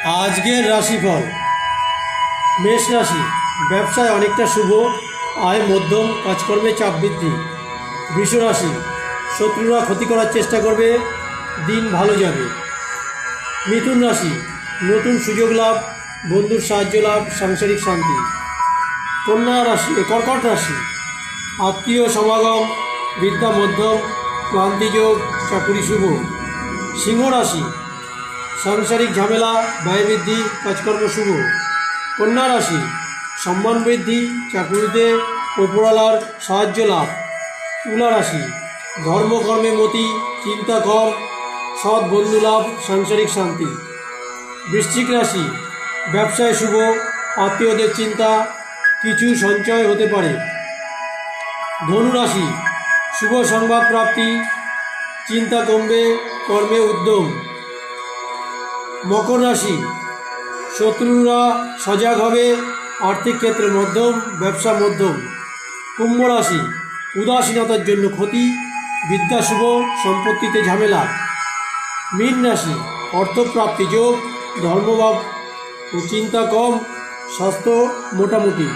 আজকের রাশিফল। মেষ রাশি, ব্যবসায় অনেকটা শুভ, আয় মধ্যম, কাজকর্মে চাপ বৃদ্ধি। বৃষ রাশি, শত্রুরা ক্ষতি করার চেষ্টা করবে, দিন ভালো যাবে। মিথুন রাশি, নতুন সুযোগ লাভ, বন্ধুর সাহায্য লাভ, সাংসারিক শান্তি। কর্কট রাশি, আত্মীয় সমাগম, বিদ্যা মধ্যম, ক্লান্তিযোগ, চাকুরি শুভ। সিংহ রাশি, সাংসারিক ঝামেলা, ব্যয় বৃদ্ধি, কাজকর্ম শুভ। কন্যা রাশি, সম্মান বৃদ্ধি, চাকুরিতে ওপরওয়ালার সাহায্য লাভ। তুলা রাশি, ধর্মকর্মে মতি, চিন্তা কম, সৎ বন্ধু লাভ, সাংসারিক শান্তি। বৃশ্চিক রাশি, ব্যবসায় শুভ, আত্মীয়দের চিন্তা, কিছু সঞ্চয় হতে পারে। ধনু রাশি, শুভ সংবাদ প্রাপ্তি, চিন্তা কমবে, কর্মে উদ্যম। মকর রাশি, শত্রুরা সজাগ হবে, আর্থিক ক্ষেত্রে মধ্যম, ব্যবসা মধ্যম। কুম্ভ রাশি, উদাসীনতার জন্য ক্ষতি, বিদ্যা শুভ, সম্পত্তিতে ঝামেলা। মীন রাশি, অর্থপ্রাপ্তি যোগ, ধর্মভাব ও চিন্তা কম, স্বাস্থ্য মোটামুটি।